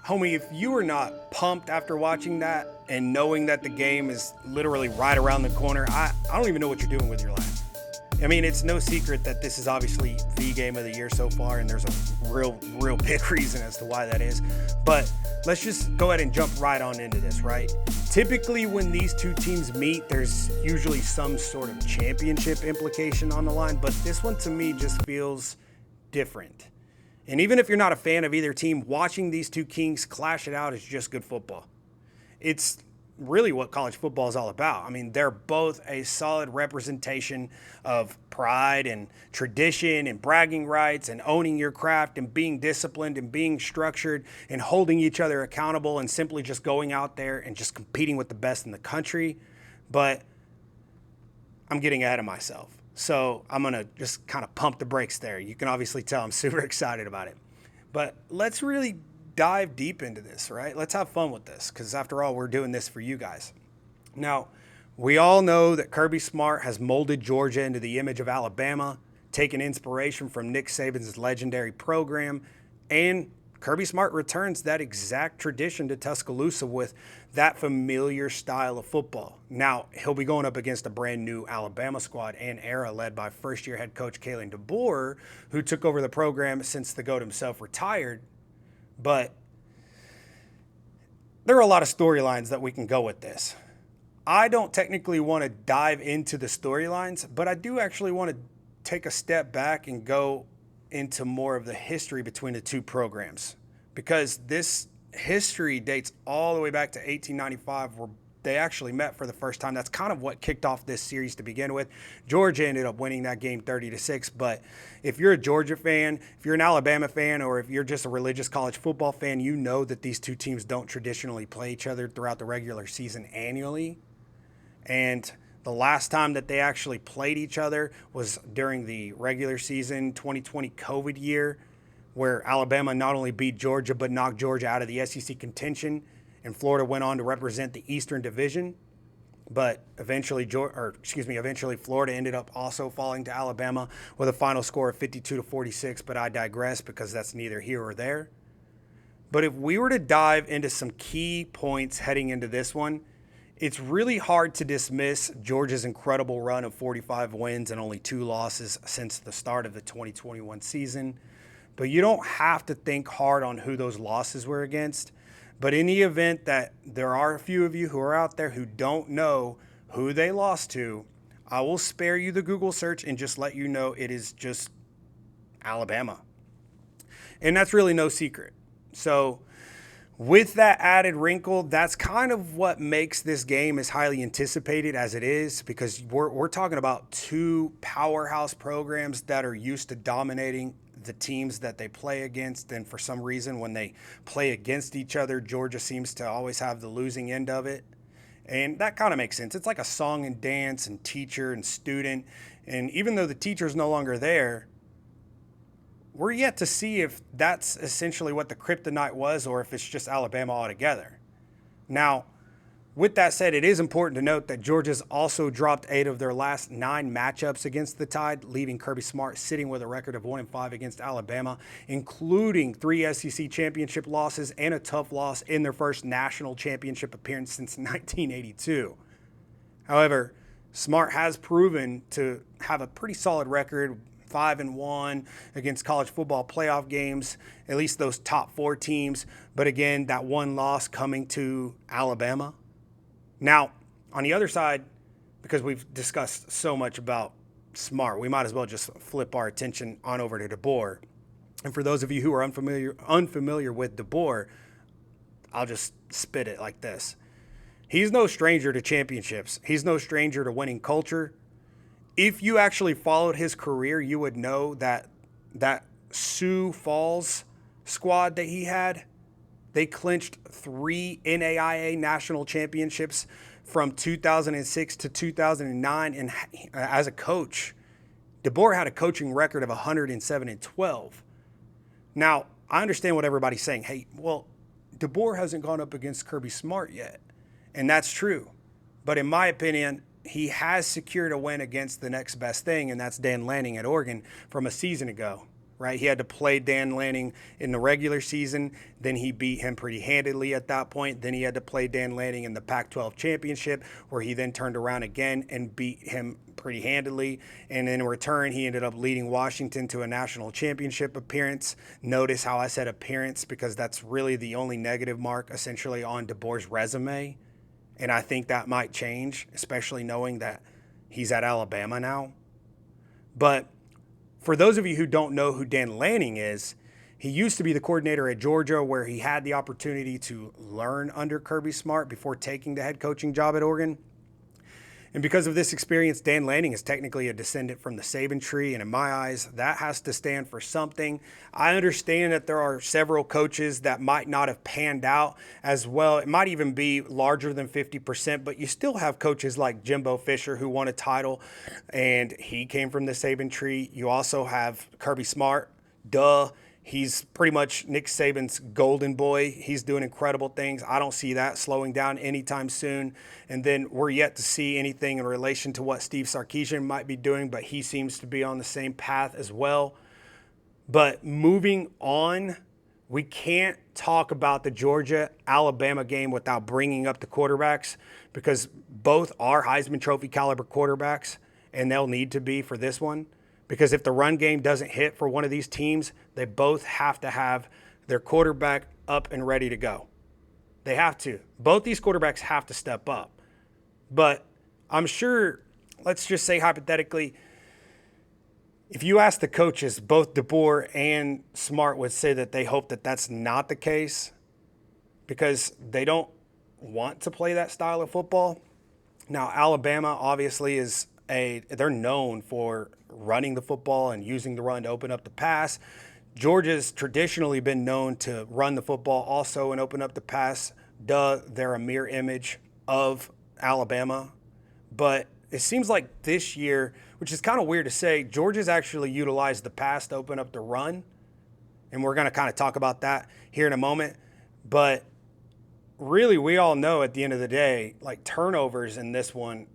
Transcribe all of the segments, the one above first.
Homie, if you are not pumped after watching that and knowing that the game is literally right around the corner, I don't even know what you're doing with your life. I mean, it's no secret that this is obviously the game of the year so far, and there's a real big reason as to why that is. But let's just go ahead and jump right on into this, right? Typically, when these two teams meet, there's usually some sort of championship implication on the line, but this one to me just feels different. And even if you're not a fan of either team, watching these two kings clash it out is just good football. It's really what college football is all about. I mean, they're both a solid representation of pride and tradition and bragging rights and owning your craft and being disciplined and being structured and holding each other accountable and simply just going out there and just competing with the best in the country. But I'm getting ahead of myself. So I'm going to just kind of pump the brakes there. You can obviously tell I'm super excited about it. But let's really dive deep into this, right? Let's have fun with this because after all, we're doing this for you guys. Now, we all know that Kirby Smart has molded Georgia into the image of Alabama, taking inspiration from Nick Saban's legendary program, and Kirby Smart returns that exact tradition to Tuscaloosa with that familiar style of football. Now, he'll be going up against a brand new Alabama squad and era led by first-year head coach Kalen DeBoer, who took over the program since the GOAT himself retired. But there are a lot of storylines that we can go with this. I don't technically want to dive into the storylines, but I do actually want to take a step back and go into more of the history between the two programs, because this history dates all the way back to 1895, where they actually met for the first time. That's kind of what kicked off this series to begin with. Georgia ended up winning that game 30-6, but if you're a Georgia fan, if you're an Alabama fan, or if you're just a religious college football fan, you know that these two teams don't traditionally play each other throughout the regular season annually. And the last time that they actually played each other was during the regular season 2020 COVID year, where Alabama not only beat Georgia but knocked Georgia out of the SEC contention, and Florida went on to represent the Eastern Division. But eventually Florida ended up also falling to Alabama with a final score of 52-46, but I digress because that's neither here or there. But if we were to dive into some key points heading into this one, it's really hard to dismiss Georgia's incredible run of 45 wins and only 2 losses since the start of the 2021 season. But you don't have to think hard on who those losses were against. But in the event that there are a few of you who are out there who don't know who they lost to, I will spare you the Google search and just let you know it is just Alabama. And that's really no secret. So with that added wrinkle, that's kind of what makes this game as highly anticipated as it is, because we're talking about two powerhouse programs that are used to dominating the teams that they play against. And for some reason, when they play against each other, Georgia seems to always have the losing end of it. And that kind of makes sense. It's like a song and dance and teacher and student. And even though the teacher's no longer there, we're yet to see if that's essentially what the kryptonite was or if it's just Alabama altogether. Now, with that said, it is important to note that Georgia's also dropped 8 of their last 9 matchups against the Tide, leaving Kirby Smart sitting with a record of 1-5 against Alabama, including 3 SEC championship losses and a tough loss in their first national championship appearance since 1982. However, Smart has proven to have a pretty solid record, 5-1 against college football playoff games, at least those top 4 teams. But again, that one loss coming to Alabama. Now, on the other side, because we've discussed so much about Smart, we might as well just flip our attention on over to DeBoer. And for those of you who are unfamiliar with DeBoer, I'll just spit it like this. He's no stranger to championships. He's no stranger to winning culture. If you actually followed his career, you would know that Sioux Falls squad that he had, they clinched 3 NAIA national championships from 2006 to 2009. And as a coach, DeBoer had a coaching record of 107-12. Now, I understand what everybody's saying. Hey, well, DeBoer hasn't gone up against Kirby Smart yet. And that's true. But in my opinion, he has secured a win against the next best thing, and that's Dan Lanning at Oregon from a season ago. right? He had to play Dan Lanning in the regular season. Then he beat him pretty handedly at that point. Then he had to play Dan Lanning in the Pac-12 championship, where he then turned around again and beat him pretty handedly. And in return, he ended up leading Washington to a national championship appearance. Notice how I said appearance, because that's really the only negative mark essentially on DeBoer's resume. And I think that might change, especially knowing that he's at Alabama now. But for those of you who don't know who Dan Lanning is, he used to be the coordinator at Georgia, where he had the opportunity to learn under Kirby Smart before taking the head coaching job at Oregon. And because of this experience, Dan Lanning is technically a descendant from the Saban tree. And in my eyes, that has to stand for something. I understand that there are several coaches that might not have panned out as well. It might even be larger than 50%, but you still have coaches like Jimbo Fisher, who won a title, and he came from the Saban tree. You also have Kirby Smart. He's pretty much Nick Saban's golden boy. He's doing incredible things. I don't see that slowing down anytime soon. And then we're yet to see anything in relation to what Steve Sarkisian might be doing, but he seems to be on the same path as well. But moving on, we can't talk about the Georgia-Alabama game without bringing up the quarterbacks, because both are Heisman Trophy caliber quarterbacks, and they'll need to be for this one. Because if the run game doesn't hit for one of these teams, they both have to have their quarterback up and ready to go. They have to. Both these quarterbacks have to step up. But I'm sure, let's just say hypothetically, if you ask the coaches, both DeBoer and Smart would say that they hope that that's not the case, because they don't want to play that style of football. Now, Alabama obviously they're known for running the football and using the run to open up the pass. Georgia's traditionally been known to run the football also and open up the pass. They're a mirror image of Alabama. But it seems like this year, which is kind of weird to say, Georgia's actually utilized the pass to open up the run. And we're going to kind of talk about that here in a moment. But really, we all know at the end of the day, like, turnovers in this one,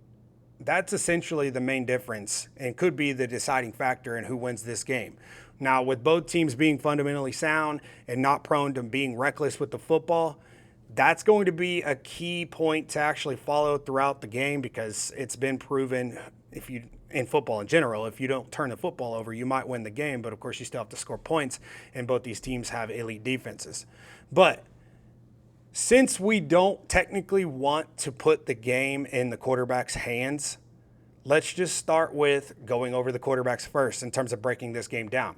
that's essentially the main difference and could be the deciding factor in who wins this game. Now, with both teams being fundamentally sound and not prone to being reckless with the football, that's going to be a key point to actually follow throughout the game, because it's been proven in football in general, if you don't turn the football over, you might win the game. But, of course, you still have to score points, and both these teams have elite defenses. But since we don't technically want to put the game in the quarterback's hands, let's just start with going over the quarterbacks first in terms of breaking this game down.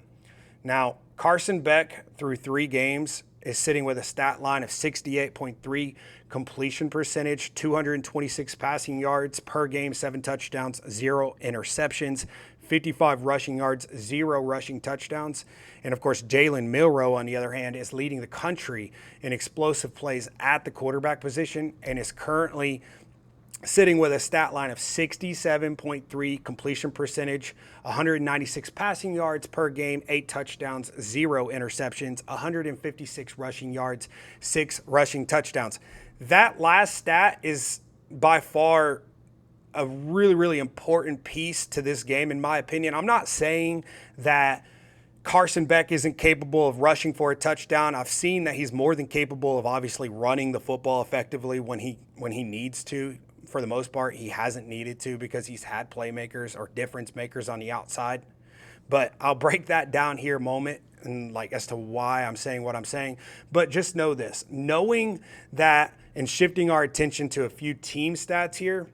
Now, Carson Beck, through 3 games, is sitting with a stat line of 68.3 completion percentage, 226 passing yards per game, 7 touchdowns, 0 interceptions, 55 rushing yards, 0 rushing touchdowns. And, of course, Jalen Milroe, on the other hand, is leading the country in explosive plays at the quarterback position and is currently sitting with a stat line of 67.3 completion percentage, 196 passing yards per game, 8 touchdowns, 0 interceptions, 156 rushing yards, 6 rushing touchdowns. That last stat is by far a really, really important piece to this game, in my opinion. I'm not saying that Carson Beck isn't capable of rushing for a touchdown. I've seen that he's more than capable of obviously running the football effectively when he needs to. For the most part, he hasn't needed to, because he's had playmakers or difference makers on the outside. But I'll break that down here a moment, and as to why I'm saying what I'm saying. But just know this, knowing that and shifting our attention to a few team stats here,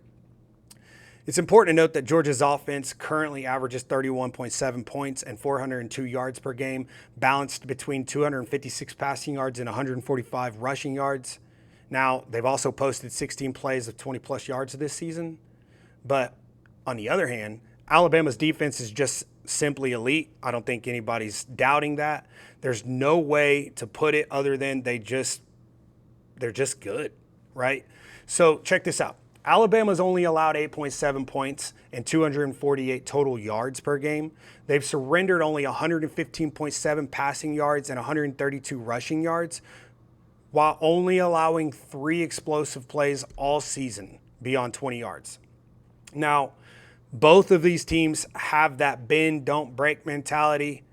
it's important to note that Georgia's offense currently averages 31.7 points and 402 yards per game, balanced between 256 passing yards and 145 rushing yards. Now, they've also posted 16 plays of 20-plus yards this season. But on the other hand, Alabama's defense is just simply elite. I don't think anybody's doubting that. There's no way to put it other than they're just good, right? So check this out. Alabama's only allowed 8.7 points and 248 total yards per game. They've surrendered only 115.7 passing yards and 132 rushing yards, while only allowing 3 explosive plays all season beyond 20 yards. Now, both of these teams have that bend, don't break mentality,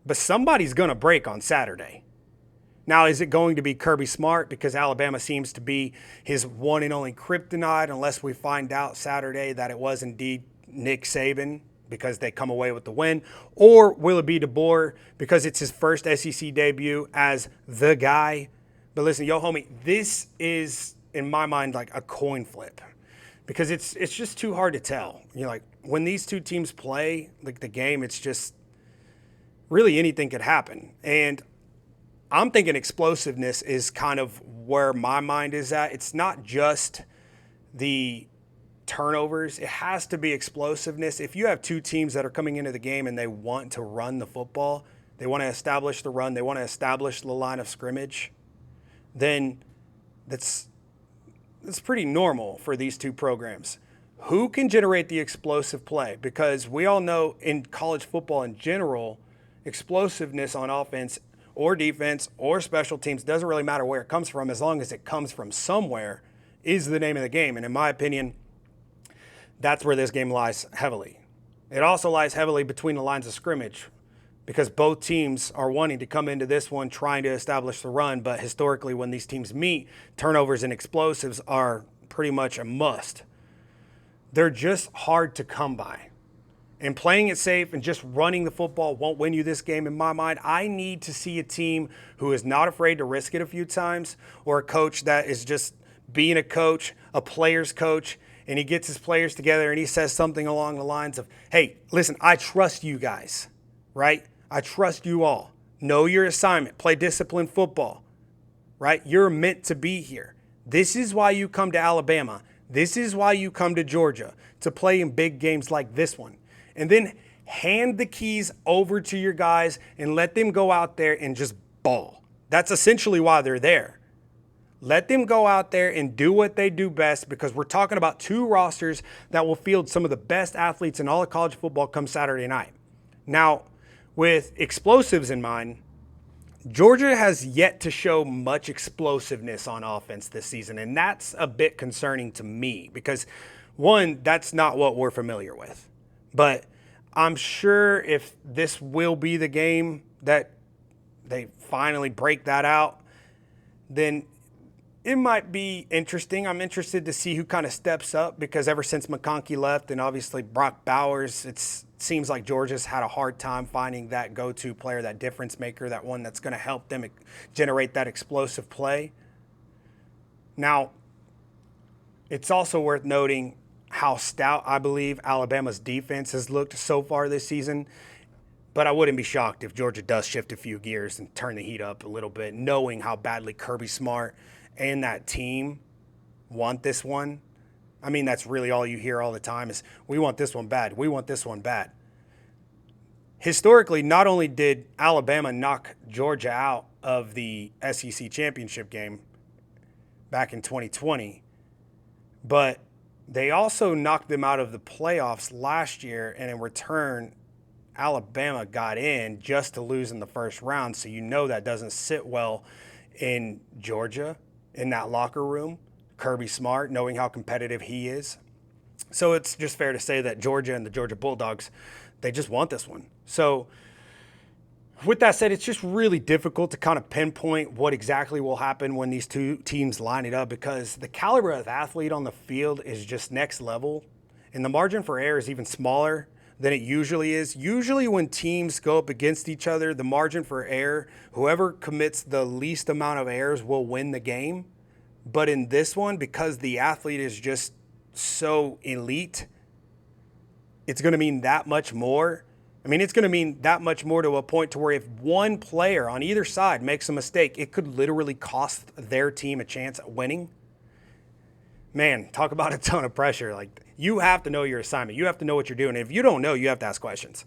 but somebody's going to break on Saturday. Now, is it going to be Kirby Smart because Alabama seems to be his one and only kryptonite unless we find out Saturday that it was indeed Nick Saban because they come away with the win? Or will it be DeBoer because it's his first SEC debut as the guy? But listen, yo, homie, this is, in my mind, like a coin flip because it's just too hard to tell. Like when these two teams play, like the game, it's just really anything could happen. And I'm thinking explosiveness is kind of where my mind is at. It's not just the turnovers. It has to be explosiveness. If you have two teams that are coming into the game and they want to run the football, they want to establish the run, they want to establish the line of scrimmage, then that's pretty normal for these two programs. Who can generate the explosive play? Because we all know in college football in general, explosiveness on offense or defense or special teams, doesn't really matter where it comes from, as long as it comes from somewhere, is the name of the game. And in my opinion, that's where this game lies heavily. It also lies heavily between the lines of scrimmage because both teams are wanting to come into this one trying to establish the run, but historically when these teams meet, turnovers and explosives are pretty much a must. They're just hard to come by. And playing it safe and just running the football won't win you this game in my mind. I need to see a team who is not afraid to risk it a few times, or a coach that is just being a coach, a player's coach, and he gets his players together and he says something along the lines of, hey, listen, I trust you guys, right? I trust you all. Know your assignment. Play disciplined football, right? You're meant to be here. This is why you come to Alabama. This is why you come to Georgia, to play in big games like this one. And then hand the keys over to your guys and let them go out there and just ball. That's essentially why they're there. Let them go out there and do what they do best, because we're talking about two rosters that will field some of the best athletes in all of college football come Saturday night. Now, with explosives in mind, Georgia has yet to show much explosiveness on offense this season, and that's a bit concerning to me because, one, that's not what we're familiar with. But I'm sure if this will be the game that they finally break that out, then it might be interesting. I'm interested to see who kind of steps up because ever since McConkey left and obviously Brock Bowers, it seems like Georgia's had a hard time finding that go-to player, that difference maker, that one that's going to help them generate that explosive play. Now, it's also worth noting how stout I believe Alabama's defense has looked so far this season. But I wouldn't be shocked if Georgia does shift a few gears and turn the heat up a little bit, knowing how badly Kirby Smart and that team want this one. I mean, that's really all you hear all the time is, we want this one bad. We want this one bad. Historically, not only did Alabama knock Georgia out of the SEC championship game back in 2020, but they also knocked them out of the playoffs last year, and in return, Alabama got in just to lose in the first round. So you know that doesn't sit well in Georgia, in that locker room. Kirby Smart, knowing how competitive he is. So it's just fair to say that Georgia and the Georgia Bulldogs, they just want this one. So with that said, it's just really difficult to kind of pinpoint what exactly will happen when these two teams line it up, because the caliber of athlete on the field is just next level, and the margin for error is even smaller than it usually is. Usually when teams go up against each other, the margin for error, whoever commits the least amount of errors will win the game. But in this one, because the athlete is just so elite, it's going to mean that much more. I mean, it's going to mean that much more to a point to where if one player on either side makes a mistake, it could literally cost their team a chance at winning. Man, talk about a ton of pressure. Like, you have to know your assignment. You have to know what you're doing. If you don't know, you have to ask questions,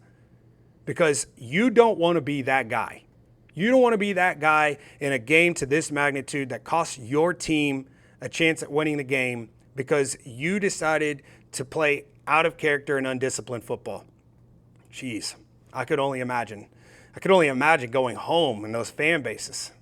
because you don't want to be that guy. You don't want to be that guy in a game to this magnitude that costs your team a chance at winning the game because you decided to play out of character and undisciplined football. Jeez, I could only imagine. I could only imagine going home in those fan bases.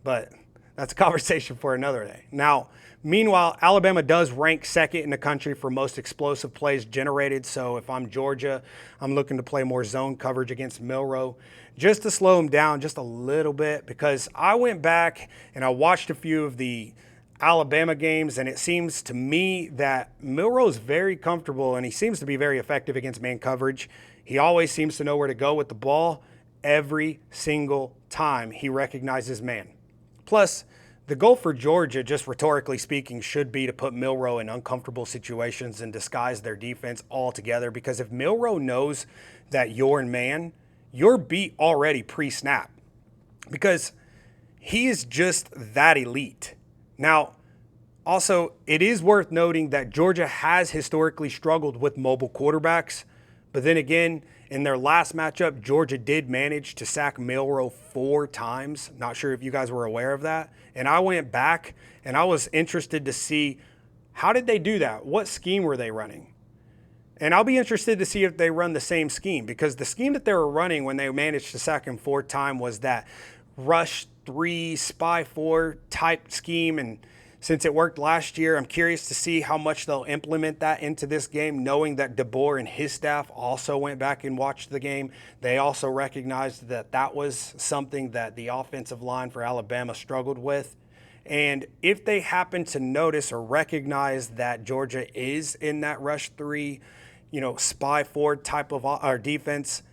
But that's a conversation for another day. Now, meanwhile, Alabama does rank second in the country for most explosive plays generated. So if I'm Georgia, I'm looking to play more zone coverage against Milroe just to slow him down just a little bit, because I went back and I watched a few of the Alabama games, and it seems to me that Milroe's very comfortable and he seems to be very effective against man coverage. He always seems to know where to go with the ball every single time he recognizes man. Plus, the goal for Georgia, just rhetorically speaking, should be to put Milroe in uncomfortable situations and disguise their defense altogether, because if Milroe knows that you're in man, you're beat already pre-snap, because he is just that elite. Now, also, it is worth noting that Georgia has historically struggled with mobile quarterbacks, but then again, in their last matchup, Georgia did manage to sack Milroe 4 times. Not sure if you guys were aware of that. And I went back and I was interested to see, how did they do that? What scheme were they running? And I'll be interested to see if they run the same scheme, because the scheme that they were running when they managed to sack him 4 times was that rush 3, spy 4 type scheme. And since it worked last year, I'm curious to see how much they'll implement that into this game, knowing that DeBoer and his staff also went back and watched the game. They also recognized that that was something that the offensive line for Alabama struggled with. And if they happen to notice or recognize that Georgia is in that rush 3, spy 4 type of defense,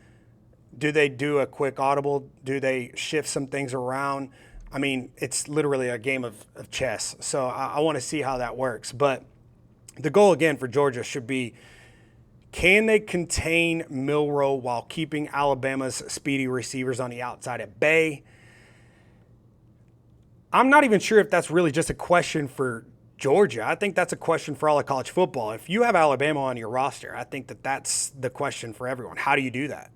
do they do a quick audible? Do they shift some things around? I mean, it's literally a game of chess. So I want to see how that works. But the goal, again, for Georgia should be, can they contain Milroe while keeping Alabama's speedy receivers on the outside at bay? I'm not even sure if that's really just a question for Georgia. I think that's a question for all of college football. If you have Alabama on your roster, I think that that's the question for everyone. How do you do that?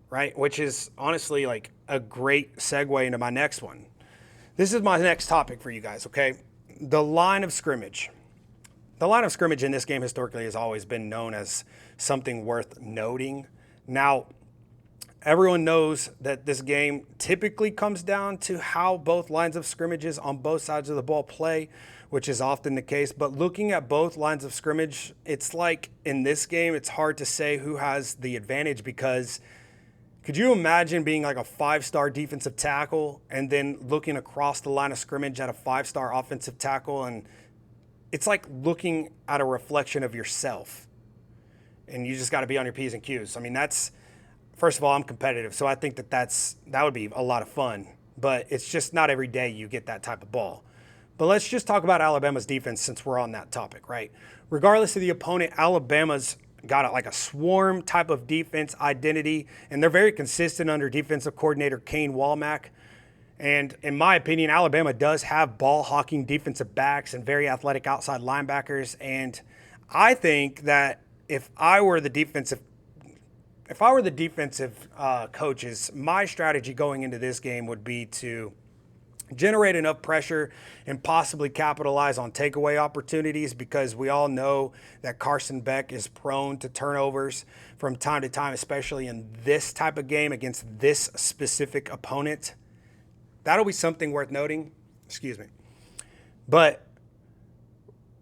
Right? Which is honestly like a great segue into my next one. This is my next topic for you guys, okay? The line of scrimmage. The line of scrimmage in this game historically has always been known as something worth noting. Now, everyone knows that this game typically comes down to how both lines of scrimmages on both sides of the ball play, which is often the case. But looking at both lines of scrimmage, it's like in this game, it's hard to say who has the advantage, because could you imagine being like a 5-star defensive tackle and then looking across the line of scrimmage at a 5-star offensive tackle? And it's like looking at a reflection of yourself. And you just got to be on your P's and Q's. I mean, first of all, I'm competitive, so I think that would be a lot of fun. But it's just not every day you get that type of ball. But let's just talk about Alabama's defense since we're on that topic, right? Regardless of the opponent, Alabama's got like a swarm type of defense identity, and they're very consistent under defensive coordinator Kane Walmack. And in my opinion, Alabama does have ball-hawking defensive backs and very athletic outside linebackers. And I think that if I were the defensive coaches, my strategy going into this game would be to generate enough pressure and possibly capitalize on takeaway opportunities, because we all know that Carson Beck is prone to turnovers from time to time, especially in this type of game against this specific opponent. That'll be something worth noting. Excuse me. But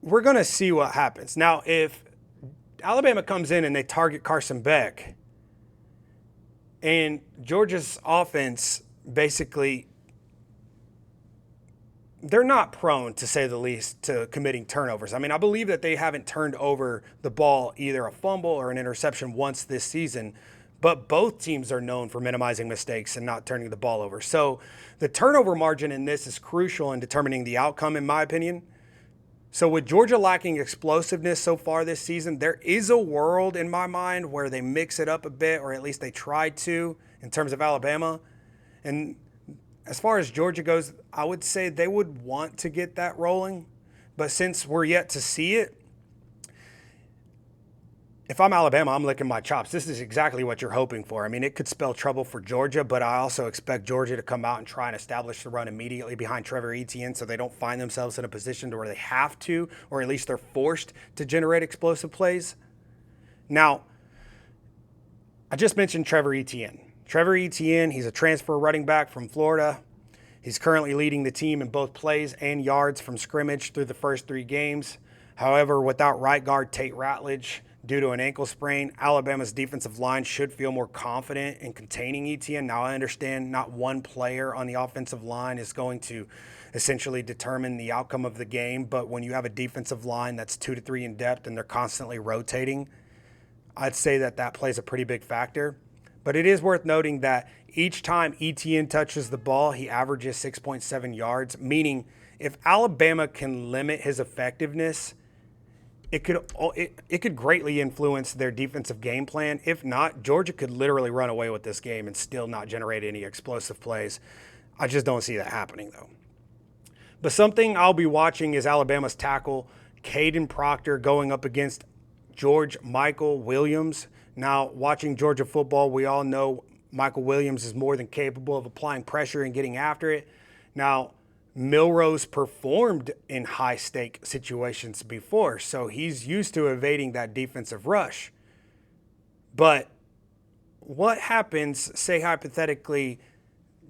we're going to see what happens. Now, if Alabama comes in and they target Carson Beck, and Georgia's offense basically, they're not prone, to say the least, to committing turnovers. I mean, I believe that they haven't turned over the ball, either a fumble or an interception, once this season, but both teams are known for minimizing mistakes and not turning the ball over. So the turnover margin in this is crucial in determining the outcome, in my opinion. So with Georgia lacking explosiveness so far this season, there is a world in my mind where they mix it up a bit, or at least they try to, in terms of Alabama. And as far as Georgia goes, I would say they would want to get that rolling. But since we're yet to see it, if I'm Alabama, I'm licking my chops. This is exactly what you're hoping for. I mean, it could spell trouble for Georgia, but I also expect Georgia to come out and try and establish the run immediately behind Trevor Etienne, so they don't find themselves in a position to where they have to, or at least they're forced to generate explosive plays. Now, I just mentioned Trevor Etienne. Trevor Etienne, he's a transfer running back from Florida. He's currently leading the team in both plays and yards from scrimmage through the first 3 games. However, without right guard Tate Ratledge due to an ankle sprain, Alabama's defensive line should feel more confident in containing Etienne. Now, I understand not one player on the offensive line is going to essentially determine the outcome of the game, but when you have a defensive line that's 2 to 3 in depth and they're constantly rotating, I'd say that plays a pretty big factor. But it is worth noting that each time Etienne touches the ball, he averages 6.7 yards, meaning if Alabama can limit his effectiveness, it could greatly influence their defensive game plan. If not, Georgia could literally run away with this game and still not generate any explosive plays. I just don't see that happening, though. But something I'll be watching is Alabama's tackle, Caden Proctor, going up against George Michael Williams. Now, watching Georgia football, we all know Michael Williams is more than capable of applying pressure and getting after it. Now, Milrose performed in high-stake situations before, so he's used to evading that defensive rush. But what happens, say hypothetically,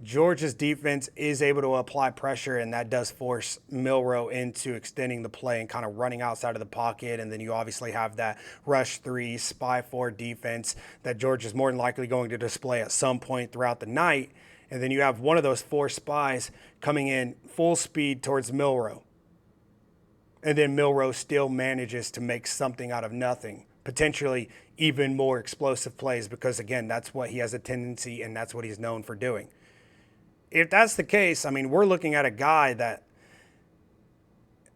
Georgia's defense is able to apply pressure, and that does force Milroe into extending the play and kind of running outside of the pocket. And then you obviously have that rush 3, spy 4 defense that Georgia's more than likely going to display at some point throughout the night. And then you have one of those 4 spies coming in full speed towards Milroe. And then Milroe still manages to make something out of nothing, potentially even more explosive plays, because, again, that's what he has a tendency and that's what he's known for doing. If that's the case, I mean, we're looking at a guy that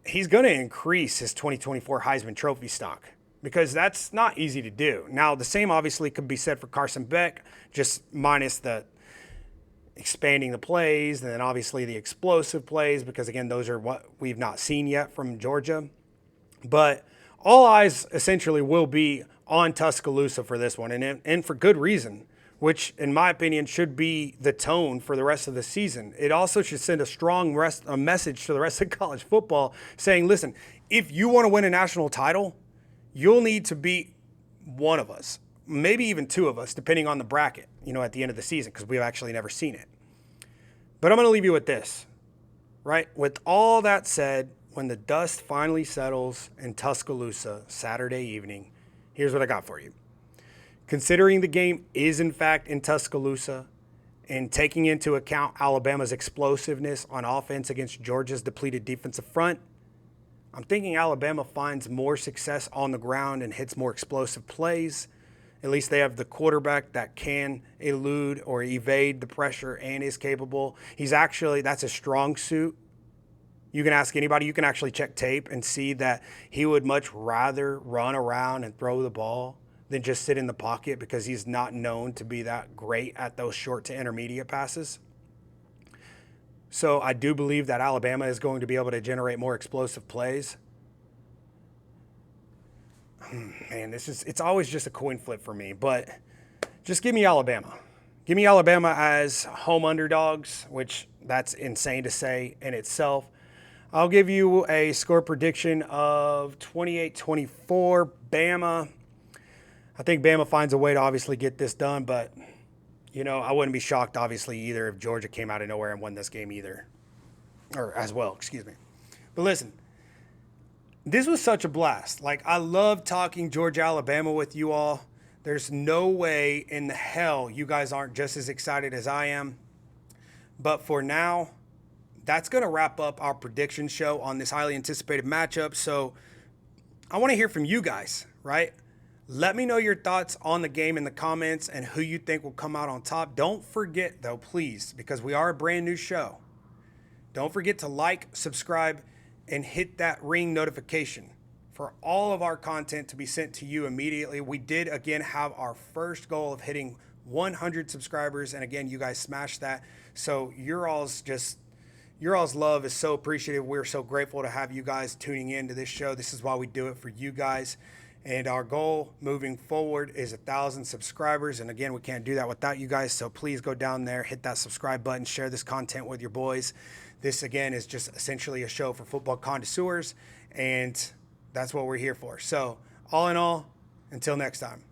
he's going to increase his 2024 Heisman Trophy stock, because that's not easy to do. Now, the same obviously could be said for Carson Beck, just minus the expanding the plays and then obviously the explosive plays, because, again, those are what we've not seen yet from Georgia. But all eyes essentially will be on Tuscaloosa for this one, and for good reason, which, in my opinion, should be the tone for the rest of the season. It also should send a strong message to the rest of college football saying, listen, if you want to win a national title, you'll need to beat one of us, maybe even 2 of us, depending on the bracket, at the end of the season, because we've actually never seen it. But I'm going to leave you with this, right? With all that said, when the dust finally settles in Tuscaloosa Saturday evening, here's what I got for you. Considering the game is, in fact, in Tuscaloosa, and taking into account Alabama's explosiveness on offense against Georgia's depleted defensive front, I'm thinking Alabama finds more success on the ground and hits more explosive plays. At least they have the quarterback that can elude or evade the pressure and is capable. That's a strong suit. You can ask anybody. You can actually check tape and see that he would much rather run around and throw the ball than just sit in the pocket, because he's not known to be that great at those short to intermediate passes. So I do believe that Alabama is going to be able to generate more explosive plays. Man, it's always just a coin flip for me, but just give me Alabama. Give me Alabama as home underdogs, which that's insane to say in itself. I'll give you a score prediction of 28-24 Bama. I think Bama finds a way to obviously get this done, but, I wouldn't be shocked, obviously, either if Georgia came out of nowhere and won this game either. Or as well, excuse me. But listen, this was such a blast. I love talking Georgia, Alabama with you all. There's no way in hell you guys aren't just as excited as I am. But for now, that's going to wrap up our prediction show on this highly anticipated matchup. So I want to hear from you guys, right? Let me know your thoughts on the game in the comments and who you think will come out on top. Don't forget, though, please, because we are a brand new show, don't forget to like, subscribe, and hit that ring notification for all of our content to be sent to you immediately. We did, again, have our first goal of hitting 100 subscribers. And, again, you guys smashed that. So your all's love is so appreciated. We're so grateful to have you guys tuning in to this show. This is why we do it, for you guys. And our goal moving forward is 1,000 subscribers. And again, we can't do that without you guys. So please go down there, hit that subscribe button, share this content with your boys. This, again, is just essentially a show for football connoisseurs. And that's what we're here for. So all in all, until next time.